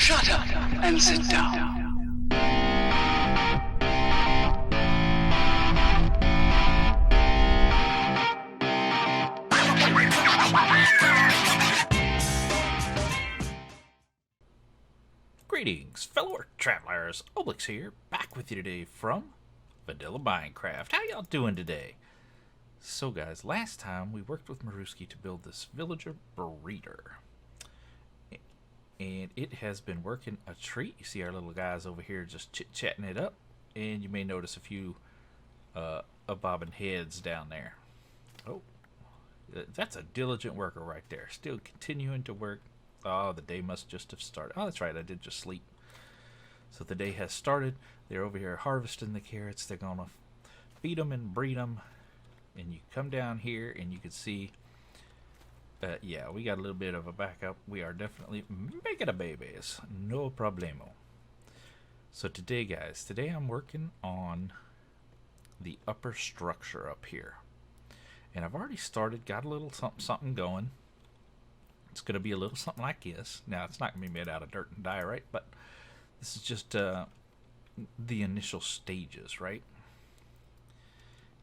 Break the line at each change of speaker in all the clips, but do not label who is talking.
Shut up and sit down.
Greetings, fellow Earth travelers. Obelix here, back with you today from Vanilla Minecraft. How y'all doing today? So guys, last time we worked with Maruski to build this villager breeder. And it has been working a treat. You see our little guys over here just chit-chatting it up. And you may notice a few bobbing heads down there. Oh, that's a diligent worker right there. Still continuing to work. Oh, the day must just have started. Oh, that's right, I did just sleep. So the day has started. They're over here harvesting the carrots. They're going to feed them and breed them. And you come down here and you can see, yeah, we got a little bit of a backup. We are definitely making a babies. No problemo. So today, guys, today I'm working on the upper structure up here. And I've already started, got a little something going. It's going to be a little something like this. Now, it's not going to be made out of dirt and diorite, but this is just the initial stages, right?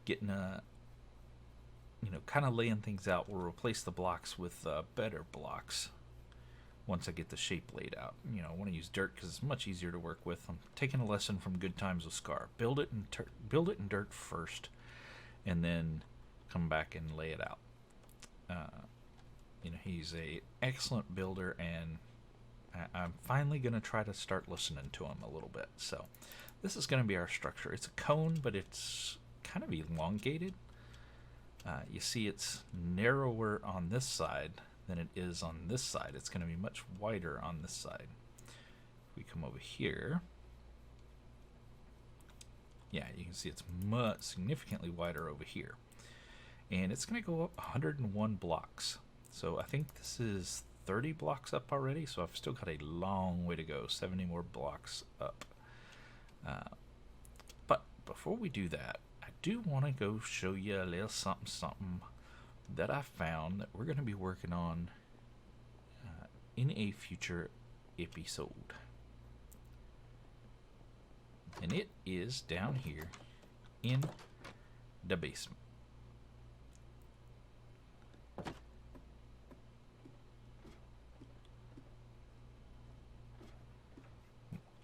Getting you know, kind of laying things out. We'll replace the blocks with better blocks once I get the shape laid out. You know, I want to use dirt because it's much easier to work with. I'm taking a lesson from Good Times with Scar. Build it in dirt first, and then come back and lay it out. You know, he's a excellent builder, and I'm finally going to try to start listening to him a little bit. So this is going to be our structure. It's a cone, but it's kind of elongated. You see it's narrower on this side than it is on this side. It's going to be much wider on this side. If we come over here, yeah, you can see it's significantly wider over here. And it's going to go up 101 blocks. So I think this is 30 blocks up already, so I've still got a long way to go, 70 more blocks up. But before we do that, I do want to go show you a little something that I found that we're going to be working on in a future episode. And it is down here in the basement.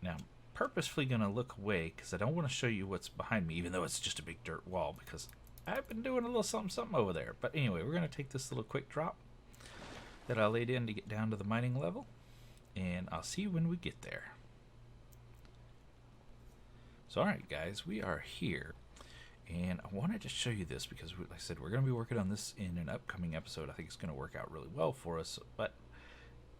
Now, I'm purposefully going to look away because I don't want to show you what's behind me, even though it's just a big dirt wall, because I've been doing a little something over there. But anyway, we're going to take this little quick drop that I laid in to get down to the mining level, and I'll see you when we get there. So, alright guys, we are here, and I wanted to show you this because, like I said, we're going to be working on this in an upcoming episode. I think it's going to work out really well for us, but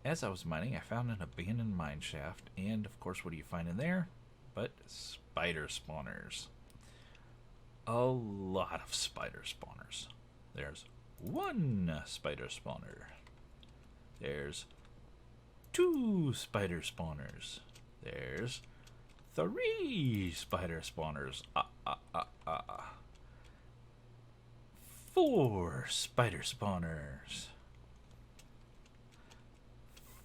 as I was mining, I found an abandoned mine shaft, and of course, what do you find in there? But spider spawners. A lot of spider spawners. There's one spider spawner. There's two spider spawners. There's three spider spawners. Four spider spawners.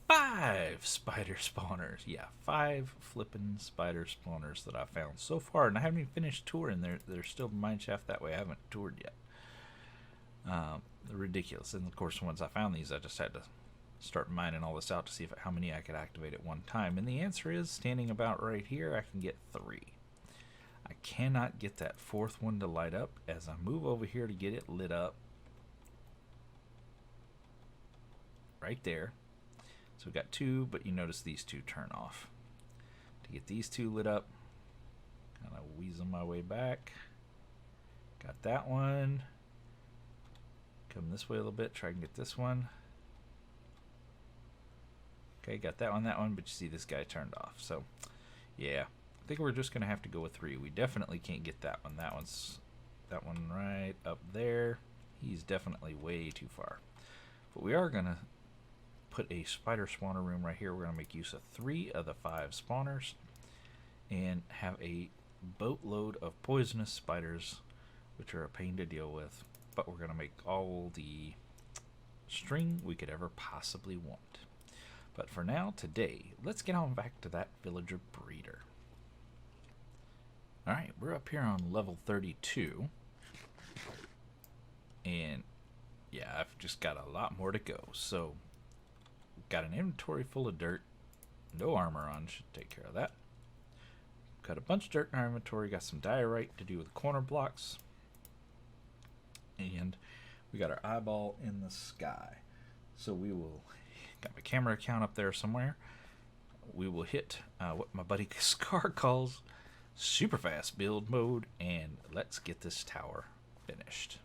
5 spider spawners. Yeah, 5 flippin' spider spawners that I found so far, and I haven't even finished touring. There's still mineshaft that way. I haven't toured yet. Ridiculous. And of course, once I found these, I just had to start mining all this out to see how many I could activate at one time. And the answer is, standing about right here, I can get 3. I cannot get that 4th one to light up. As I move over here to get it lit up, right there. So we got 2, but you notice these 2 turn off. To get these 2 lit up, kind of weasel my way back. Got that one. Come this way a little bit, try and get this one. Okay, got that one, but you see this guy turned off. So, yeah, I think we're just going to have to go with 3. We definitely can't get that one. That one right up there. He's definitely way too far. But we are going to put a spider spawner room right here. We're going to make use of 3 of the 5 spawners and have a boatload of poisonous spiders, which are a pain to deal with, but we're going to make all the string we could ever possibly want. But for now, today, let's get on back to that villager breeder. Alright, we're up here on level 32. And yeah, I've just got a lot more to go. So, got an inventory full of dirt. No armor on, should take care of that. Got a bunch of dirt in our inventory. Got some diorite to do with corner blocks. And we got our eyeball in the sky. So we will, got my camera account up there somewhere. We will hit what my buddy Scar calls super fast build mode. And let's get this tower finished.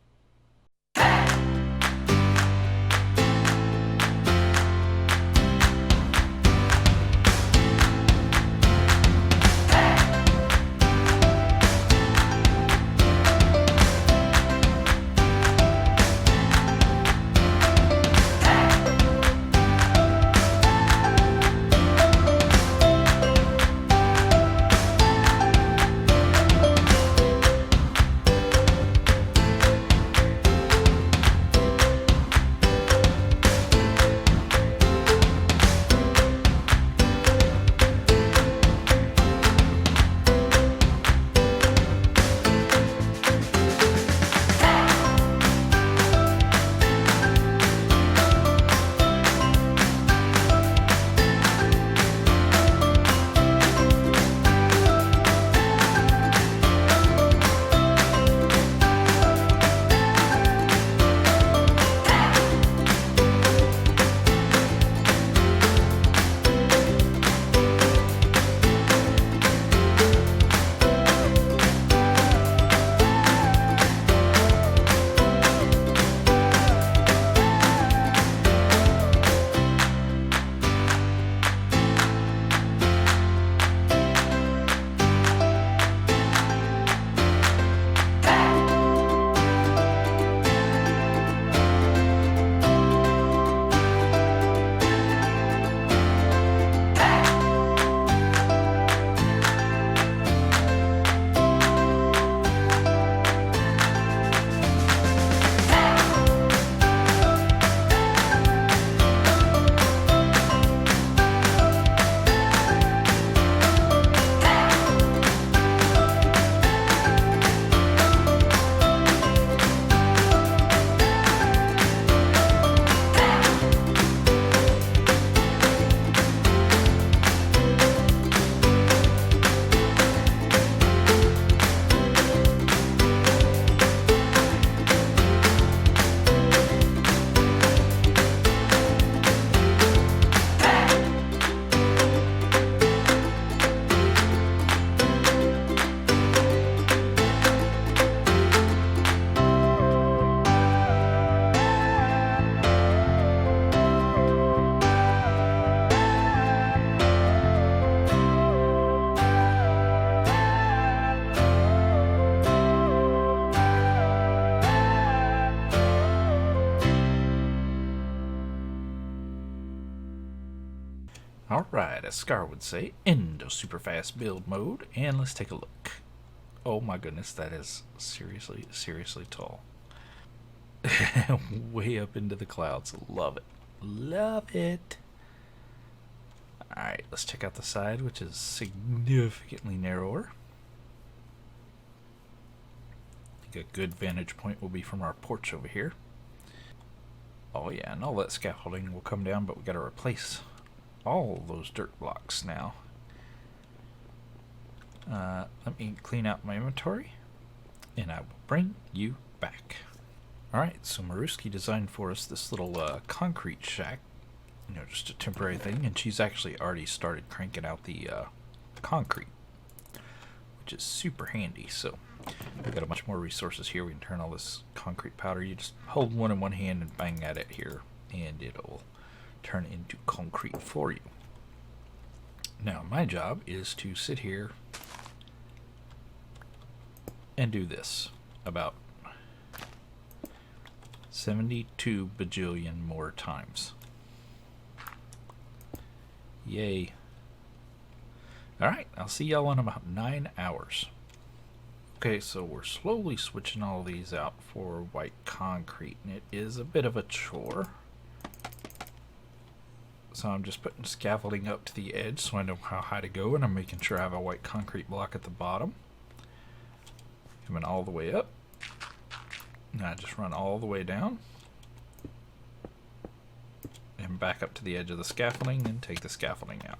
Alright, as Scar would say, into super fast build mode, and let's take a look. Oh my goodness, that is seriously, seriously tall. Way up into the clouds. Love it. Love it. Alright, let's check out the side, which is significantly narrower. I think a good vantage point will be from our porch over here. Oh yeah, and all that scaffolding will come down, but we gotta replace all those dirt blocks now. Let me clean out my inventory, and I will bring you back. Alright, so Maruski designed for us this little concrete shack. You know, just a temporary thing, and she's actually already started cranking out the concrete, which is super handy. So we've got a bunch more resources here. We can turn all this concrete powder. You just hold one in one hand and bang at it here, and it'll turn into concrete for you. Now my job is to sit here and do this about 72 bajillion more times. Yay. Alright, I'll see y'all in about 9 hours. Okay, so we're slowly switching all these out for white concrete, and it is a bit of a chore. So I'm just putting scaffolding up to the edge so I know how high to go, and I'm making sure I have a white concrete block at the bottom. Coming all the way up. Now I just run all the way down. And back up to the edge of the scaffolding and take the scaffolding out.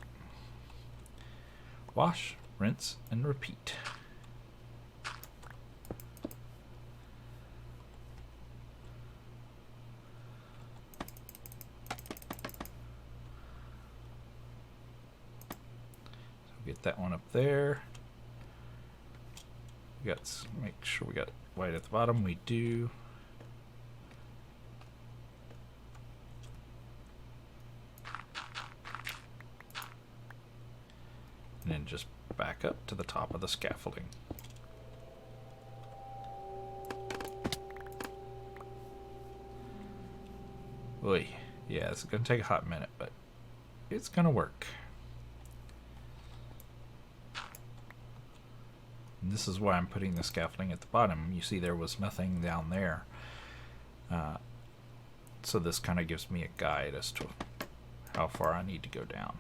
Wash, rinse, and repeat. Get that one up there. We got, make sure we got white at the bottom. We do. And then just back up to the top of the scaffolding. Oy. Yeah, it's gonna take a hot minute, but it's gonna work. And this is why I'm putting the scaffolding at the bottom. You see there was nothing down there. So this kind of gives me a guide as to how far I need to go down.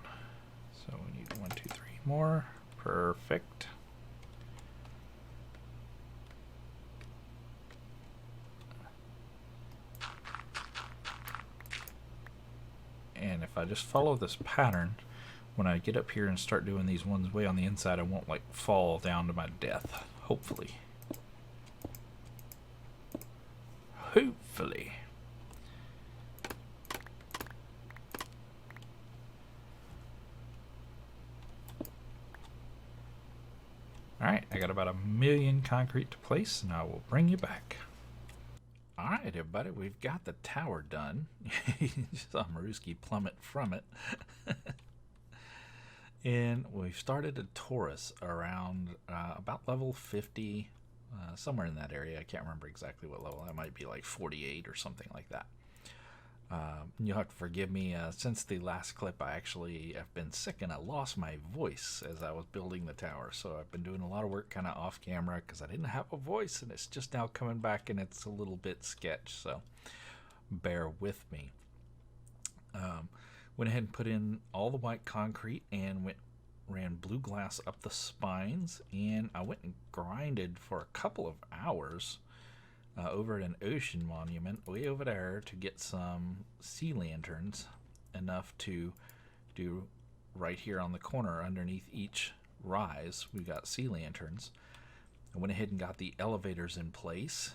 So we need 1, 2, 3 more. Perfect. And if I just follow this pattern, when I get up here and start doing these ones way on the inside, I won't like fall down to my death. Hopefully. Hopefully. Alright, I got about 1 million concrete to place, and I will bring you back. Alright, everybody, we've got the tower done. You saw Maruski plummet from it. And we've started a Taurus around about level 50, somewhere in that area. I can't remember exactly what level. That might be like 48 or something like that. You'll have to forgive me. Since the last clip, I actually have been sick and I lost my voice as I was building the tower. So I've been doing a lot of work kind of off camera because I didn't have a voice, and it's just now coming back and it's a little bit sketch. So bear with me. Went ahead and put in all the white concrete and ran blue glass up the spines, and I went and grinded for a couple of hours over at an ocean monument way over there to get some sea lanterns, enough to do right here on the corner underneath each rise. We got sea lanterns. I went ahead and got the elevators in place.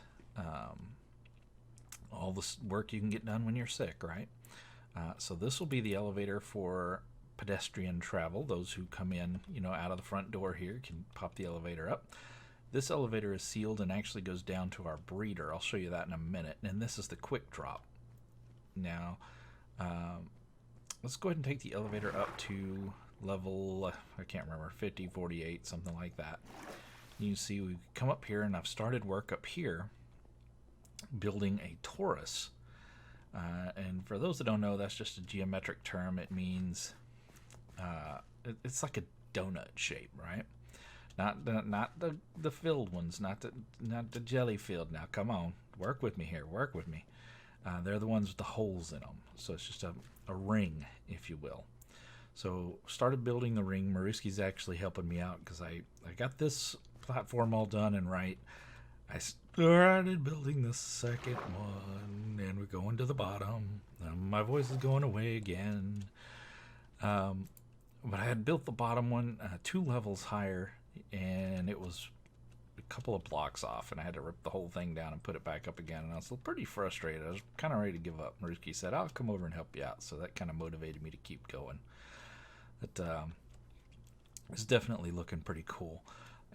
All this work you can get done when you're sick, right? So this will be the elevator for pedestrian travel. Those who come in, out of the front door here can pop the elevator up. This elevator is sealed and actually goes down to our breeder. I'll show you that in a minute. And this is the quick drop. Now, let's go ahead and take the elevator up to level, I can't remember, 50, 48, something like that. You can see we come up here, and I've started work up here building a Taurus. And for those that don't know, that's just a geometric term. It means it's like a donut shape, right? Not the filled ones, not the jelly filled. Now come on, work with me here, work with me. They're the ones with the holes in them, so it's just a ring, if you will. So started building the ring. Maruski's actually helping me out because I got this platform all done and right. I started building the second one, and we're going to the bottom. My voice is going away again. But I had built the bottom one 2 levels higher, and it was a couple of blocks off, and I had to rip the whole thing down and put it back up again, and I was pretty frustrated. I was kind of ready to give up. Maruski said, I'll come over and help you out, so that kind of motivated me to keep going. But it's definitely looking pretty cool.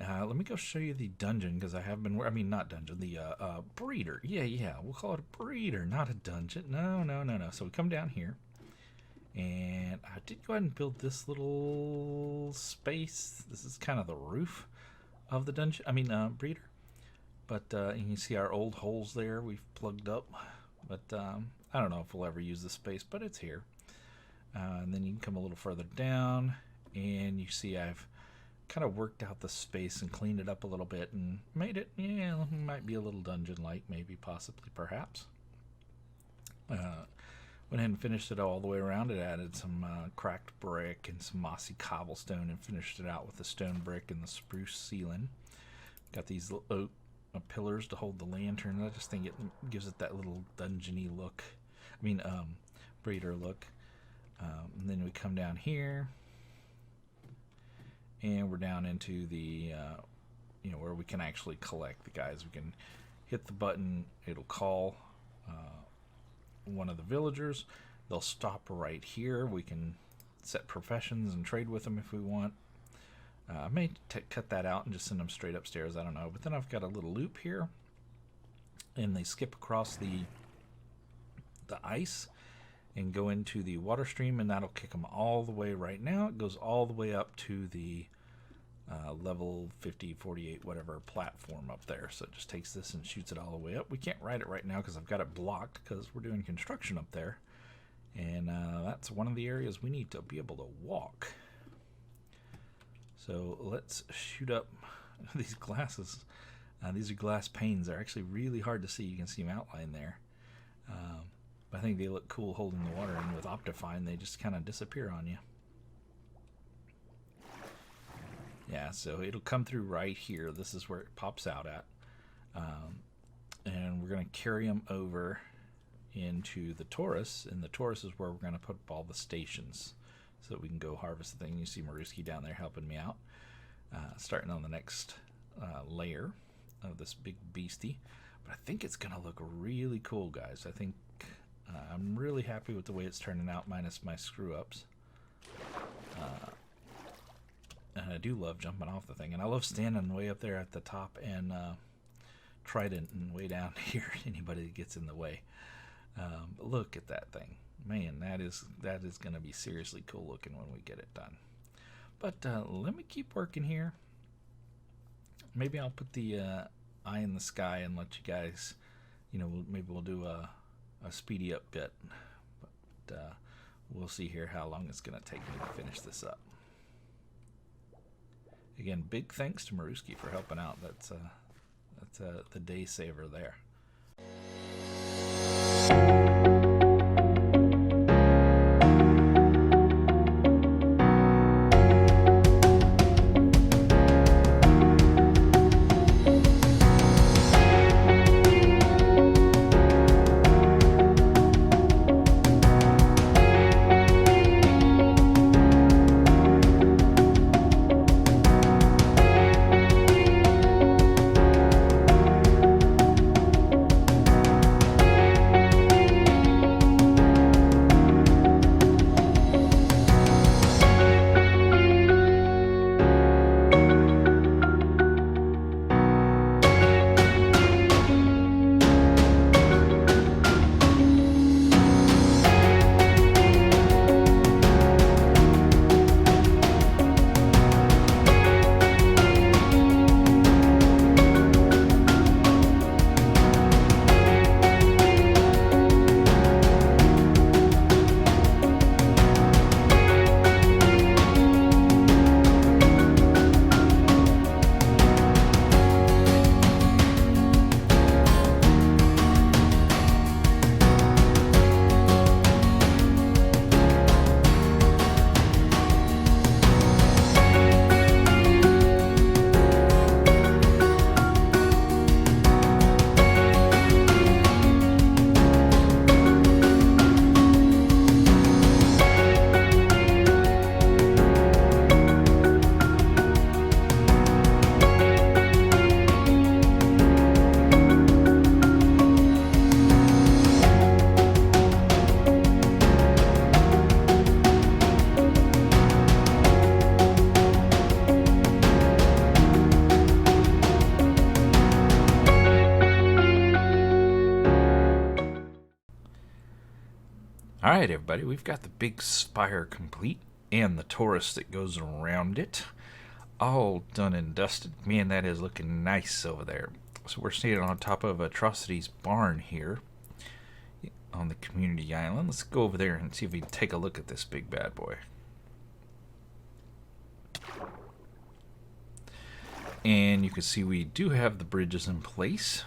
Let me go show you the dungeon, because I have been, not dungeon, the breeder. Yeah, we'll call it a breeder, not a dungeon. No. So we come down here, and I did go ahead and build this little space. This is kind of the roof of the dungeon, breeder. But you can see our old holes there we've plugged up. But I don't know if we'll ever use this space, but it's here. And then you can come a little further down, and you see I've kind of worked out the space and cleaned it up a little bit and made it, might be a little dungeon-like, maybe, possibly, perhaps. Went ahead and finished it all the way around. It added some cracked brick and some mossy cobblestone and finished it out with the stone brick and the spruce ceiling. Got these oak pillars to hold the lantern. I just think it gives it that little dungeony look. I mean, breeder look. And then we come down here, and we're down into the, where we can actually collect the guys. We can hit the button. It'll call one of the villagers. They'll stop right here. We can set professions and trade with them if we want. I may cut that out and just send them straight upstairs. I don't know. But then I've got a little loop here, and they skip across the ice and go into the water stream, and that'll kick them all the way. Right now it goes all the way up to the level 50, 48, whatever platform up there. So it just takes this and shoots it all the way up. We can't ride it right now because I've got it blocked because we're doing construction up there, and that's one of the areas we need to be able to walk. So let's shoot up these glasses. These are glass panes. They're actually really hard to see. You can see them outlined there. But I think they look cool holding the water, and with Optifine they just kind of disappear on you. Yeah, so it'll come through right here. This is where it pops out at. And we're going to carry them over into the Taurus, and the Taurus is where we're going to put up all the stations so that we can go harvest the thing. You see Maruski down there helping me out. Starting on the next layer of this big beastie. But I think it's going to look really cool, guys. I think I'm really happy with the way it's turning out, minus my screw-ups. And I do love jumping off the thing. And I love standing way up there at the top and trident and way down here, anybody that gets in the way. But look at that thing. Man, that is going to be seriously cool looking when we get it done. But let me keep working here. Maybe I'll put the eye in the sky and let you guys, maybe we'll do a speedy up bit. But we'll see here how long it's going to take me to finish this up. Again, big thanks to Maruski for helping out. That's the day saver there. Alright everybody, we've got the big spire complete and the Taurus that goes around it all done and dusted. Man, that is looking nice over there. So we're standing on top of Atrocity's barn here on the community island. Let's go over there and see if we can take a look at this big bad boy. And you can see we do have the bridges in place.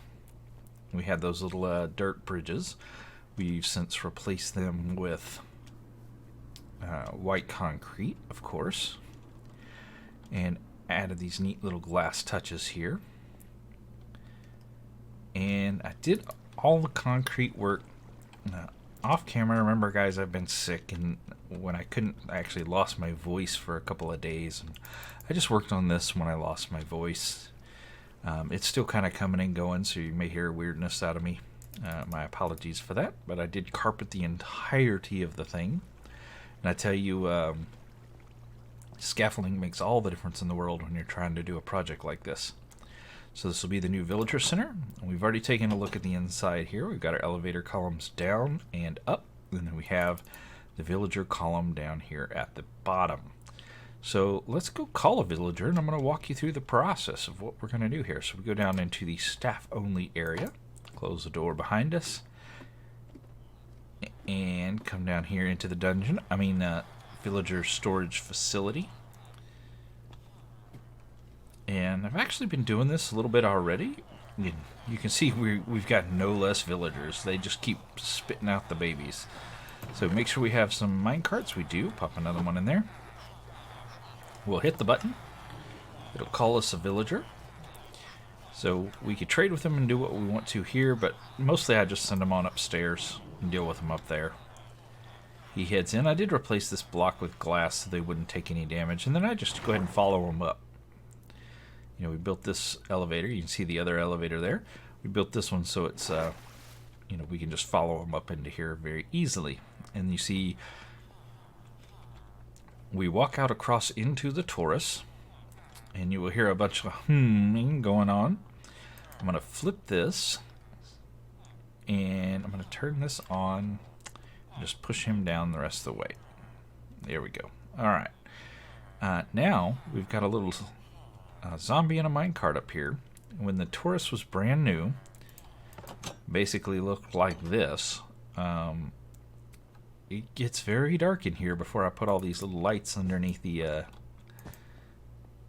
We have those little dirt bridges. We've since replaced them with white concrete, of course, and added these neat little glass touches here. And I did all the concrete work off camera. Remember, guys, I've been sick, and when I actually lost my voice for a couple of days, and I just worked on this when I lost my voice. It's still kind of coming and going, so you may hear weirdness out of me. My apologies for that, but I did carpet the entirety of the thing. And I tell you, scaffolding makes all the difference in the world when you're trying to do a project like this. So this will be the new villager center. And we've already taken a look at the inside here. We've got our elevator columns down and up, and then we have the villager column down here at the bottom. So let's go call a villager, and I'm going to walk you through the process of what we're going to do here. So we go down into the staff only area, close the door behind us, and come down here into the dungeon. Villager storage facility. And I've actually been doing this a little bit already. You can see we've got no less villagers. They just keep spitting out the babies. So make sure we have some minecarts. We do. Pop another one in there. We'll hit the button. It'll call us a villager. So we could trade with them and do what we want to here, but mostly I just send them on upstairs and deal with them up there. He heads in. I did replace this block with glass so they wouldn't take any damage, and then I just go ahead and follow them up. We built this elevator. You can see the other elevator there. We built this one so it's, we can just follow them up into here very easily. And you see, we walk out across into the Taurus, and you will hear a bunch of humming going on. I'm going to flip this, and I'm going to turn this on, and just push him down the rest of the way. There we go. All right. Now, we've got a little zombie and a minecart up here. When the Taurus was brand new, basically looked like this. It gets very dark in here before I put all these little lights underneath the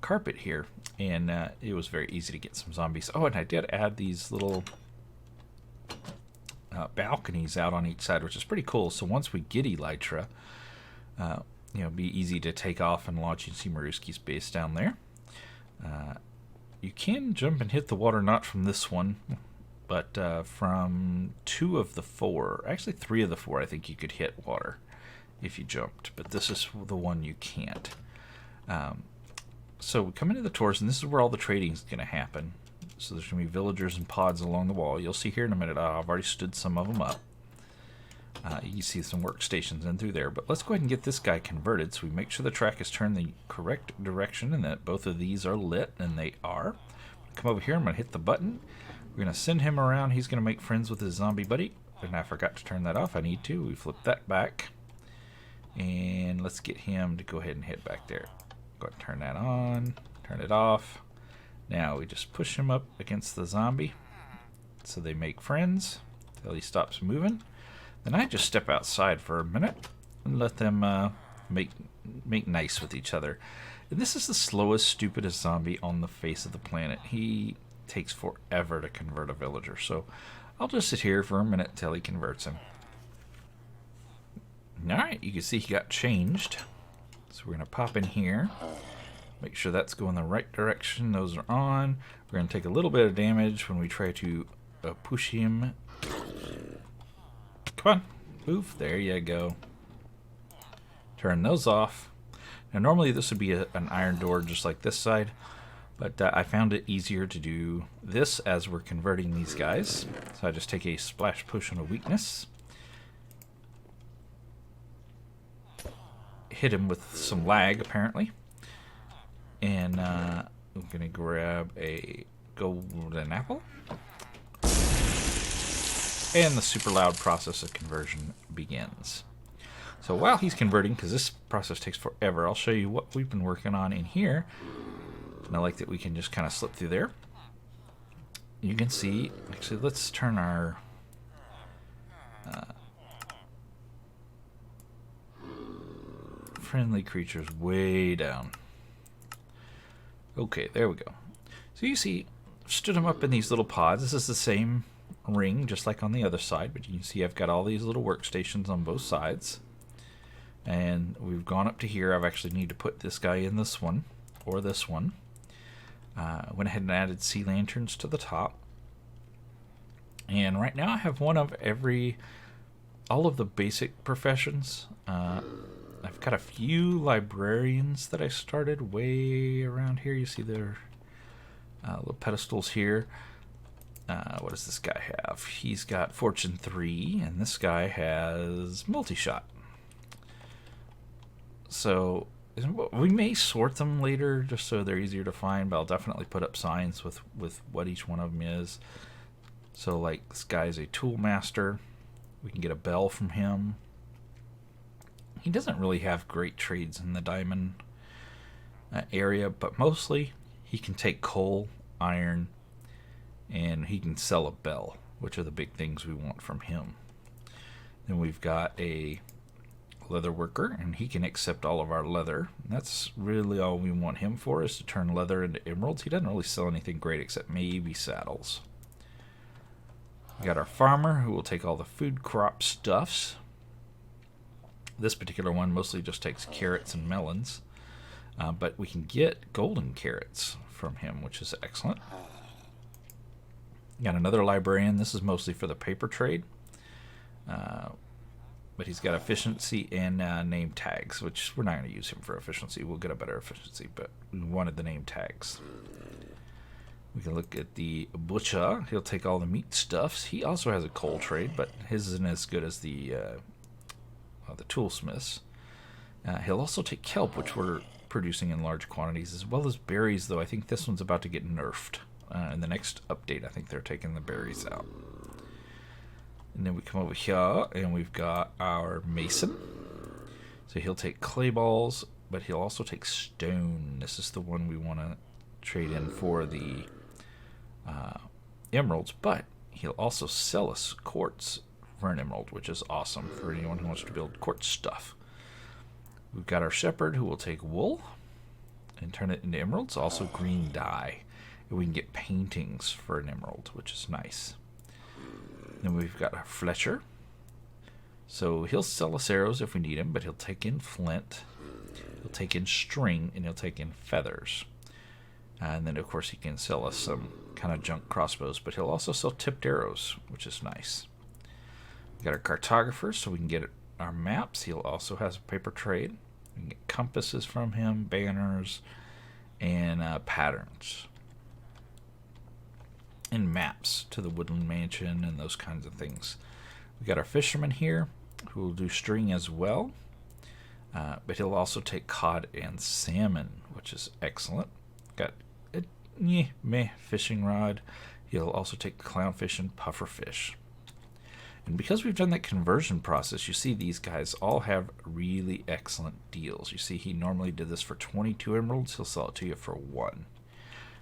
carpet here, and it was very easy to get some zombies. Oh, and I did add these little balconies out on each side, which is pretty cool. So once we get Elytra, it'll be easy to take off and launch. You can see Maruski's base down there. You can jump and hit the water, not from this one, but from 2 of the 4, actually 3 of the 4, I think you could hit water if you jumped, but this is the one you can't. So we come into the Taurus, and this is where all the trading is going to happen. So there's going to be villagers and pods along the wall. You'll see here in a minute, I've already stood some of them up. You can see some workstations in through there, but let's go ahead and get this guy converted so we make sure the track is turned the correct direction and that both of these are lit, and they are. Come over here, I'm going to hit the button. We're going to send him around. He's going to make friends with his zombie buddy, and I forgot to turn that off. I need to. We flip that back, and let's get him to go ahead and hit back there. Go ahead and turn that on, turn it off. Now we just push him up against the zombie so they make friends until he stops moving. Then I just step outside for a minute and let them make nice with each other. And this is the slowest, stupidest zombie on the face of the planet. He takes forever to convert a villager, so I'll just sit here for a minute till he converts him. Alright, you can see he got changed. So we're going to pop in here, make sure that's going the right direction. Those are on. We're going to take a little bit of damage when we try to push him. Come on, move. There you go. Turn those off. Now normally this would be an iron door just like this side, but I found it easier to do this as we're converting these guys. So I just take a splash push on a weakness. Hit him with some lag apparently. And I'm going to grab a golden apple. And the super loud process of conversion begins. So while he's converting, because this process takes forever, I'll show you what we've been working on in here. And I like that we can just kind of slip through there. You can see, actually let's turn our friendly creatures way down. Okay, there we go. So you see, stood them up in these little pods. This is the same ring, just like on the other side, but you can see I've got all these little workstations on both sides. And we've gone up to here. I've actually need to put this guy in this one, or this one. Went ahead and added sea lanterns to the top. And right now I have one of all of the basic professions. I've got a few librarians that I started way around here. You see their little pedestals here. What does this guy have? He's got Fortune 3, and this guy has multi-shot. So we may sort them later just so they're easier to find, but I'll definitely put up signs with what each one of them is. So like this guy's a tool master. We can get a bell from him. He doesn't really have great trades in the diamond area, but mostly he can take coal, iron, and he can sell a bell, which are the big things we want from him. Then we've got a leather worker, and he can accept all of our leather. That's really all we want him for, is to turn leather into emeralds. He doesn't really sell anything great except maybe saddles. We got our farmer, who will take all the food crop stuffs. This particular one mostly just takes carrots and melons, but we can get golden carrots from him, which is excellent. Got another librarian. This is mostly for the paper trade, but he's got efficiency and name tags, which we're not going to use him for efficiency. We'll get a better efficiency, but we wanted the name tags. We can look at the butcher. He'll take all the meat stuffs. He also has a coal trade, but his isn't as good as the toolsmiths. He'll also take kelp, which we're producing in large quantities, as well as berries, though I think this one's about to get nerfed. In the next update, I think they're taking the berries out. And then we come over here, and we've got our mason. So he'll take clay balls, but he'll also take stone. This is the one we want to trade in for the emeralds, but he'll also sell us quartz for an emerald, which is awesome for anyone who wants to build quartz stuff. We've got our shepherd, who will take wool and turn it into emeralds, also green dye. And we can get paintings for an emerald, which is nice. Then we've got our Fletcher. So he'll sell us arrows if we need him, but he'll take in flint, he'll take in string, and he'll take in feathers. And then, of course, he can sell us some kind of junk crossbows, but he'll also sell tipped arrows, which is nice. We got our cartographer, so we can get our maps. He'll also has a paper trade. We can get compasses from him, banners, and patterns. And maps to the woodland mansion and those kinds of things. We got our fisherman here, who will do string as well, but he'll also take cod and salmon, which is excellent. Got a meh fishing rod. He'll also take clownfish and pufferfish. And because we've done that conversion process, you see these guys all have really excellent deals. You see he normally did this for 22 emeralds. He'll sell it to you for 1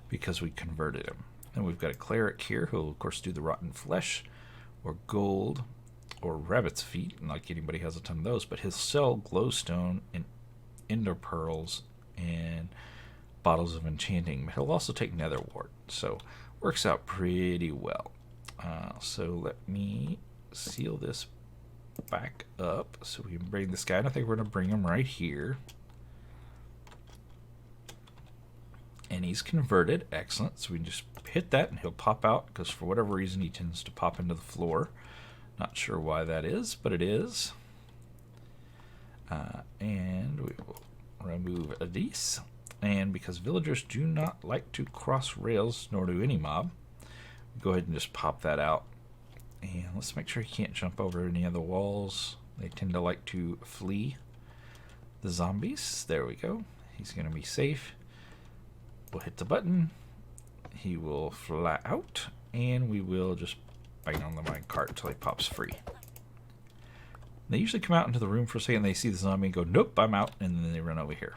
because we converted him. And we've got a cleric here who will, of course, do the rotten flesh or gold or rabbit's feet. Not like anybody has a ton of those, but he'll sell glowstone and ender pearls and bottles of enchanting. But he'll also take nether wart. So works out pretty well. So let me seal this back up so we can bring this guy. And I think we're going to bring him right here. And he's converted. Excellent. So we can just hit that and he'll pop out, because for whatever reason he tends to pop into the floor. Not sure why that is, but it is. And we will remove these. And because villagers do not like to cross rails, nor do any mob, go ahead and just pop that out. And let's make sure he can't jump over any of the walls. They tend to like to flee the zombies. There we go. He's going to be safe. We'll hit the button. He will fly out, and we will just bang on the minecart until he pops free. They usually come out into the room for a second. They see the zombie and go, "Nope, I'm out," and then they run over here.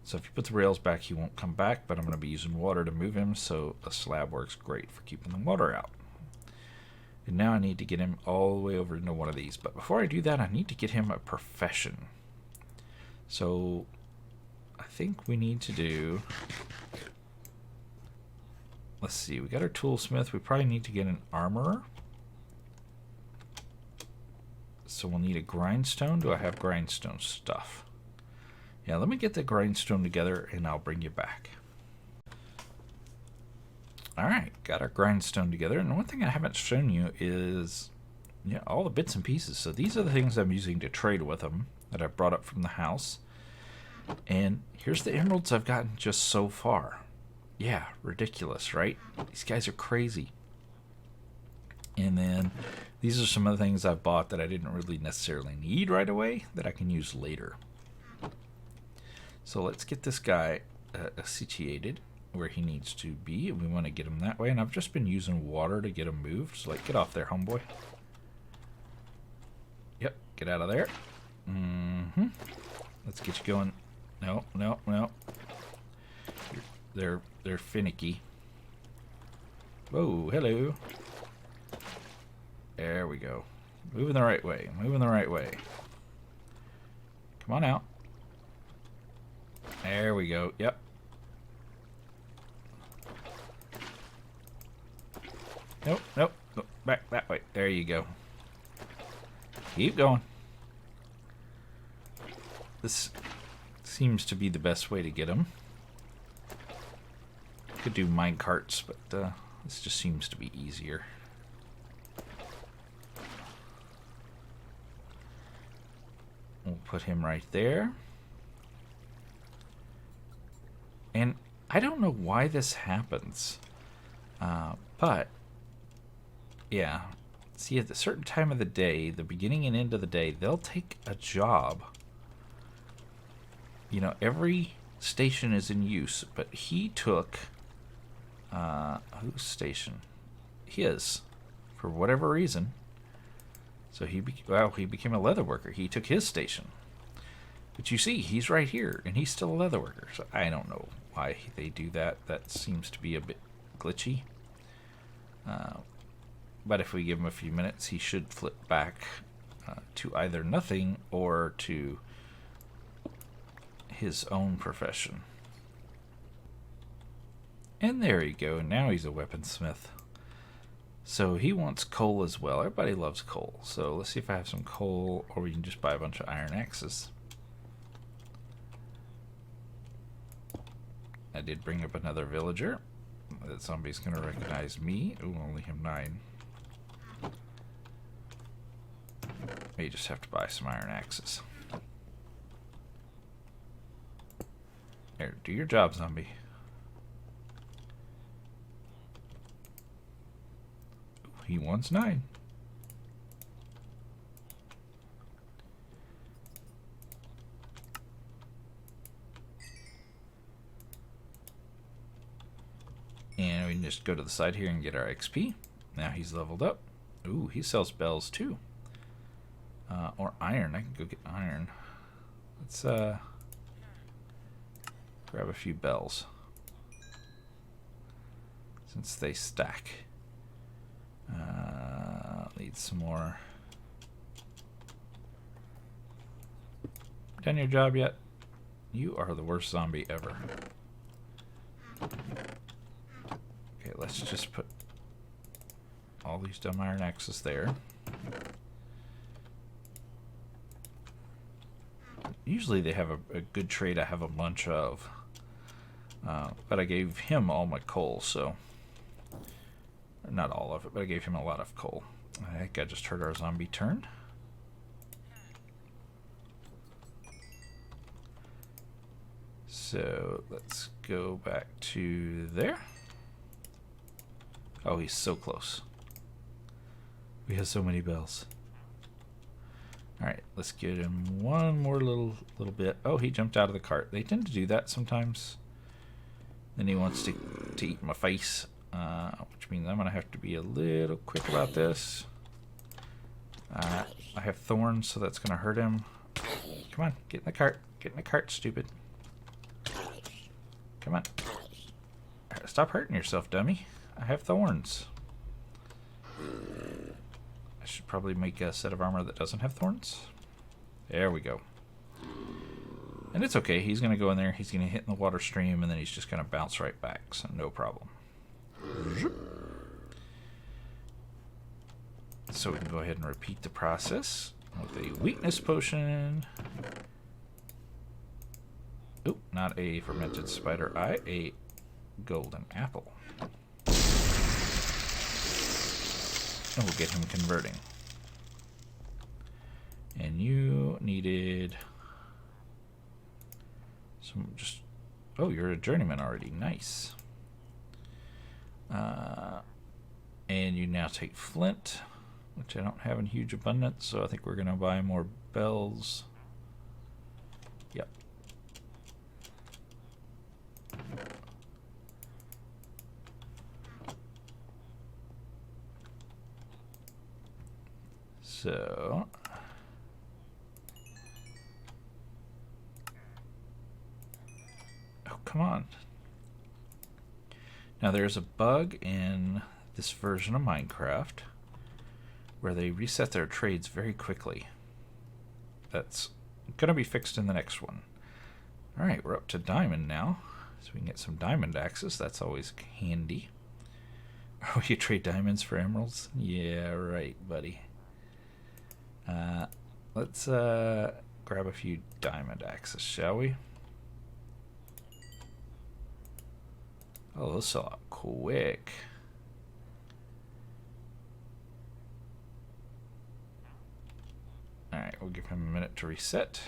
So if you put the rails back, he won't come back, but I'm going to be using water to move him, so a slab works great for keeping the water out. And now I need to get him all the way over into one of these. But before I do that, I need to get him a profession. So I think we need to do let's see. We got our toolsmith. We probably need to get an armorer. So we'll need a grindstone. Do I have grindstone stuff? Yeah, let me get the grindstone together and I'll bring you back. Alright, got our grindstone together. And one thing I haven't shown you is all the bits and pieces. So these are the things I'm using to trade with them that I brought up from the house. And here's the emeralds I've gotten just so far. Yeah, ridiculous, right? These guys are crazy. And then these are some of the things I bought that I didn't really necessarily need right away that I can use later. So let's get this guy situated where he needs to be. We want to get him that way. And I've just been using water to get him moved. So like, get off there, homeboy. Yep, get out of there. Let's get you going. No, no, no. They're finicky. Whoa, hello. There we go. Moving the right way. Moving the right way. Come on out. There we go. Yep. Nope, nope. Go back that way. There you go. Keep going. This seems to be the best way to get them. Could do mine carts, but this just seems to be easier. We'll put him right there. And I don't know why this happens. But, yeah. See, at a certain time of the day, the beginning and end of the day, they'll take a job. You know, every station is in use, but he took... whose station? His. For whatever reason. So he became a leather worker. He took his station. But you see, he's right here, and he's still a leather worker. So I don't know why they do that. That seems to be a bit glitchy. But if we give him a few minutes, he should flip back to either nothing or to his own profession. And there you go. Now he's a weaponsmith. So he wants coal as well. Everybody loves coal. So let's see if I have some coal, or we can just buy a bunch of iron axes. I did bring up another villager. That zombie's going to recognize me. Ooh, only him 9. You just have to buy some iron axes. Here, do your job, zombie. He wants 9. And we can just go to the side here and get our XP. Now he's leveled up. Ooh, he sells bells too. Or iron. I can go get iron. Let's grab a few bells, since they stack. Need some more. Done your job yet? You are the worst zombie ever. Okay, let's just put all these dumb iron axes there. Usually they have a good trade I have a bunch of. But I gave him all my coal, so... Not all of it, but I gave him a lot of coal. I think I just heard our zombie turn. So let's go back to there. Oh, he's so close. We have so many bells. Alright, let's get him one more little bit. Oh, he jumped out of the cart. They tend to do that sometimes. Then he wants to eat my face. Which means I'm going to have to be a little quick about this. I have thorns, so that's going to hurt him. Come on, get in the cart. Get in the cart, stupid. Come on. Stop hurting yourself, dummy. I have thorns. I should probably make a set of armor that doesn't have thorns. There we go. And it's okay. He's going to go in there. He's going to hit in the water stream, and then he's just going to bounce right back. So no problem. So we can go ahead and repeat the process with a weakness potion. Oop, not a fermented spider eye, a golden apple. And we'll get him converting. And you needed some just... Oh, you're a journeyman already. Nice. And you now take flint, which I don't have in huge abundance, so I think we're going to buy more bells. Yep. So... Oh, come on. Now there's a bug in this version of Minecraft where they reset their trades very quickly. That's going to be fixed in the next one. Alright, we're up to diamond now, so we can get some diamond axes. That's always handy. Oh, you trade diamonds for emeralds? Yeah, right, buddy. Let's grab a few diamond axes, shall we? Oh, those sell out quick. Alright, we'll give him a minute to reset.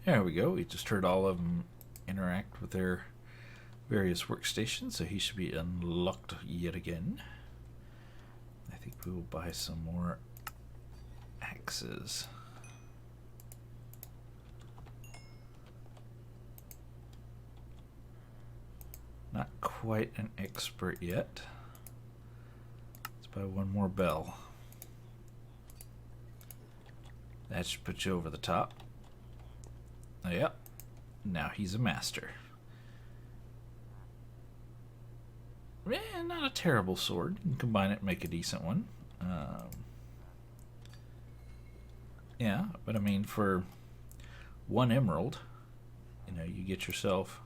There we go. We just heard all of them interact with their various workstations, so he should be unlocked yet again. I think we will buy some more axes. Not quite an expert yet. Let's buy one more bell. That should put you over the top. Oh, yep. Now he's a master. Not a terrible sword. You can combine it and make a decent one. Yeah, but I mean, for 1 emerald, you know, you get yourself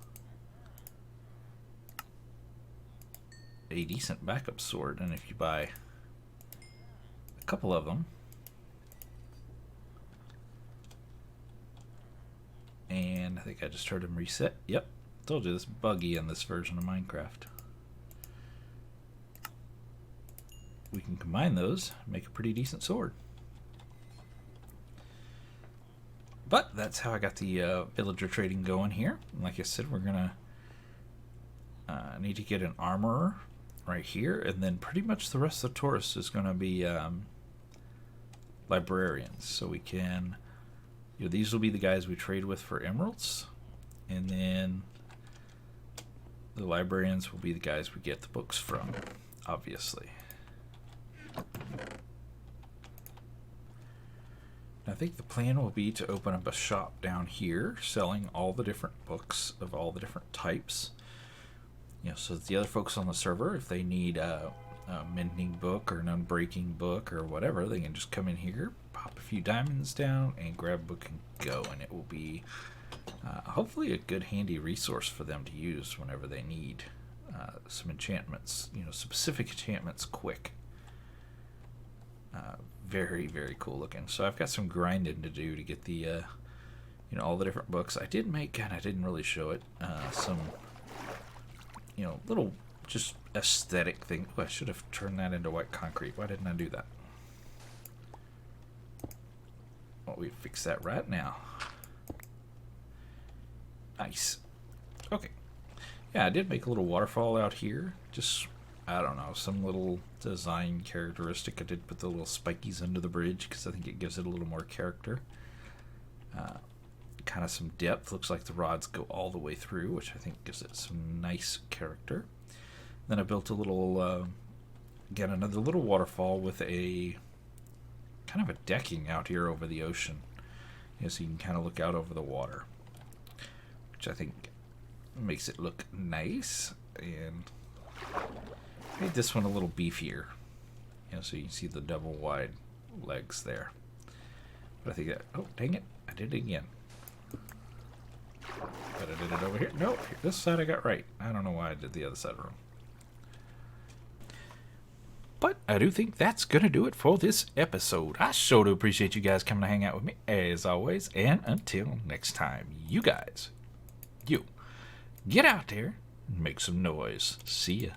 a decent backup sword, and if you buy a couple of them, and I think I just heard him reset. Yep, told you this buggy in this version of Minecraft. We can combine those, make a pretty decent sword. But that's how I got the villager trading going here. Like I said, we're gonna need to get an armorer right here, and then pretty much the rest of the tourists is going to be librarians. So we can, you know, these will be the guys we trade with for emeralds, and then the librarians will be the guys we get the books from, obviously. I think the plan will be to open up a shop down here selling all the different books of all the different types. You know, so that the other folks on the server, if they need a mending book or an unbreaking book or whatever, they can just come in here, pop a few diamonds down, and grab a book and go. And it will be hopefully a good handy resource for them to use whenever they need some enchantments, you know, specific enchantments quick. Very, very cool looking. So I've got some grinding to do to get the, you know, all the different books. I did make, and I didn't really show it, some, you know, little just aesthetic thing. Oh, I should have turned that into white concrete. Why didn't I do that? Well, we fix that right now. Nice. Okay. Yeah, I did make a little waterfall out here. Just, I don't know, some little design characteristic. I did put the little spikies under the bridge because I think it gives it a little more character. Kind of some depth. Looks like the rods go all the way through, which I think gives it some nice character. Then I built a little, again, another little waterfall with a kind of a decking out here over the ocean. You know, so you can kind of look out over the water, which I think makes it look nice. And made this one a little beefier, you know, so you can see the double wide legs there. But I think that, oh dang it, I did it again. But I did it over here. No, this side I got right. I don't know why I did the other side wrong. But I do think that's going to do it for this episode. I sure do appreciate you guys coming to hang out with me, as always. And until next time, you guys, you, get out there and make some noise. See ya.